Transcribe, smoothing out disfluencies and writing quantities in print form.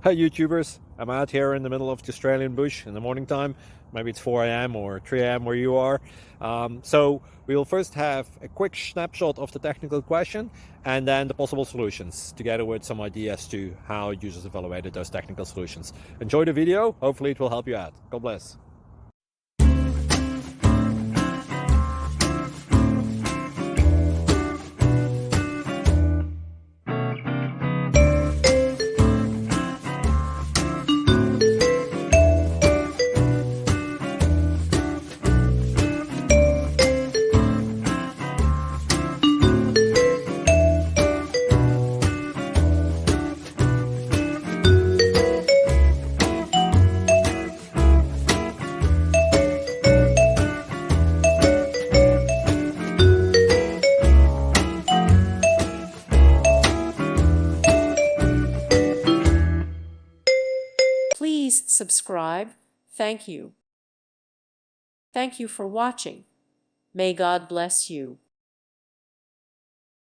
Hi YouTubers, I'm out here in the middle of the Australian bush in the morning time. Maybe it's 4 a.m. or 3 a.m. where you are. So we will first have a quick snapshot of the technical question and then the possible solutions, together with some ideas to how users evaluated those technical solutions. Enjoy the video, hopefully it will help you out. God bless. Please subscribe. Thank you. Thank you for watching. May God bless you.